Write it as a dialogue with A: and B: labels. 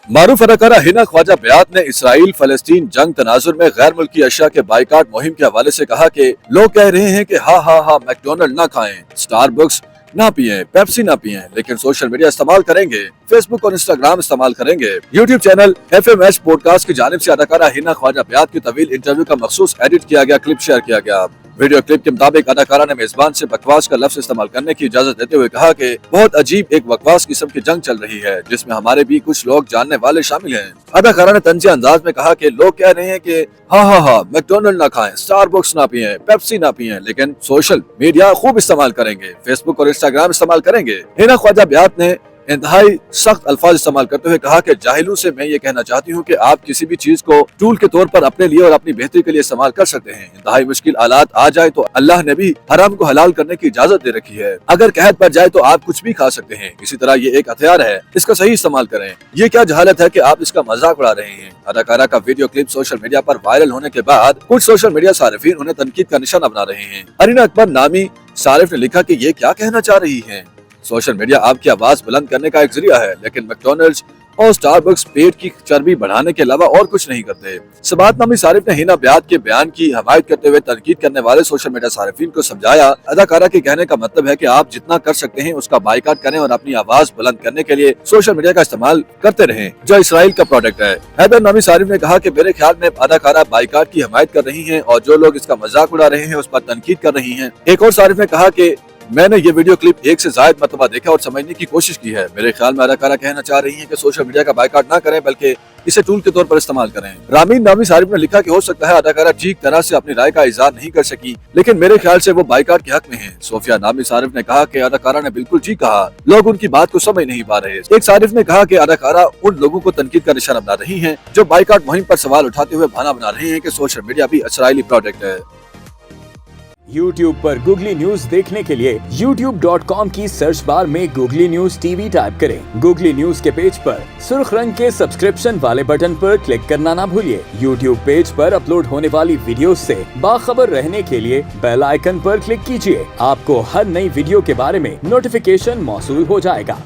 A: मारूफ अदाकारा हिना ख्वाजा बयात ने इसराइल फलस्तीन जंग तनाजुर में गैर मुल्की अशिया के बाइकाट मुहिम के हवाले से कहा कि लोग कह रहे हैं कि हा मैकडोनल्ड ना खाएं, स्टारबक्स ना पिएं, पेप्सी ना पिएं, लेकिन सोशल मीडिया इस्तेमाल करेंगे, फेसबुक और इंस्टाग्राम इस्तेमाल करेंगे। यूट्यूब चैनल FMH पॉडकास्ट की जानिब से अदाकारा हिना ख्वाजा बयात की तवील इंटरव्यू का मखसूस एडिट किया गया क्लिप शेयर किया गया। वीडियो क्लिप के मुताबिक अदाकारा ने मेजबान से बकवास का लफ्ज इस्तेमाल करने की इजाजत देते हुए कहा कि बहुत अजीब एक बकवास किस्म की जंग चल रही है जिसमें हमारे भी कुछ लोग जानने वाले शामिल हैं। अदाकारा ने तंज़िया अंदाज में कहा कि लोग कह रहे हैं कि हा मैकडोनल्ड ना खाएं, स्टारबक्स ना पिएं, पेप्सी ना पिएं, लेकिन सोशल मीडिया खूब इस्तेमाल करेंगे, फेसबुक और इंस्टाग्राम इस्तेमाल करेंगे। हिना ख्वाजा बयात ने इंतहाई सख्त अल्फाज इस्तेमाल करते हुए कहा कि जाहिलों से मैं ये कहना चाहती हूँ कि आप किसी भी चीज को टूल के तौर पर अपने लिए और अपनी बेहतरी के लिए इस्तेमाल कर सकते हैं। इंतहाई मुश्किल हालात आ जाए तो अल्लाह ने भी हराम को हलाल करने की इजाजत दे रखी है। अगर कहत पर जाए तो आप कुछ भी खा सकते हैं। इसी तरह ये एक हथियार है, इसका सही इस्तेमाल करें। ये क्या जहालत है कि आप इसका मजाक उड़ा रहे हैं। अदाकारा का वीडियो क्लिप सोशल मीडिया पर वायरल होने के बाद कुछ सोशल मीडिया सारिफीन उन्हें तनकीद का निशाना बना रहे हैं। अरीना अकबर नामी सारिफ ने लिखा कि ये क्या कहना चाह रही है। सोशल मीडिया आपकी आवाज बुलंद करने का एक जरिया है, लेकिन मैकडोनल्ड्स और स्टारबक्स पेट की चर्बी बढ़ाने के अलावा और कुछ नहीं करते। सबात नामी सारिफ ने हिना बयात के बयान की हमायत करते हुए तनकीद करने वाले सोशल मीडिया सारिफीन को समझाया, अदाकारा के कहने का मतलब है कि आप जितना कर सकते हैं उसका बाइकाट करें और अपनी आवाज बुलंद करने के लिए सोशल मीडिया का इस्तेमाल करते रहें जो इसराइल का प्रोडक्ट है। हैदर नामी सारिफ ने कहा कि मेरे ख्याल में अदाकारा बाइकाट की हमायत कर रही है और जो लोग इसका मजाक उड़ा रहे हैं उस पर तनकीद कर रही है। एक और सारिफ ने कहा कि मैंने ये वीडियो क्लिप एक से ज्यादा मरतबा देखा और समझने की कोशिश की है। मेरे ख्याल में अदाकारा कहना चाह रही है कि सोशल मीडिया का बाइकाट ना करें बल्कि इसे टूल के तौर पर इस्तेमाल करें। रामीन नामी सारिफ ने लिखा कि हो सकता है अदाकारा ठीक तरह से अपनी राय का इजहार नहीं कर सकी, लेकिन मेरे ख्याल से वो बाइकाट के हक में है। सोफिया नामी सारिफ ने कहा कि अदाकारा ने बिल्कुल ठीक कहा, लोग उनकी बात को समझ नहीं पा रहे। एक सारिफ ने कहा कि अदाकारा उन लोगों को तनकीद का निशाना बना रही है जो बाइकाट मुहिम पर सवाल उठाते हुए बहाना बना रहे हैं कि सोशल मीडिया भी इसराइली प्रोडक्ट है।
B: YouTube पर गूगली न्यूज देखने के लिए youtube.com की सर्च बार में गूगली न्यूज TV टाइप करें। गूगली न्यूज के पेज पर सुर्ख रंग के सब्सक्रिप्शन वाले बटन पर क्लिक करना ना भूलिए। YouTube पेज पर अपलोड होने वाली वीडियो से बाखबर रहने के लिए बेल आइकन पर क्लिक कीजिए। आपको हर नई वीडियो के बारे में नोटिफिकेशन मौसूल हो जाएगा।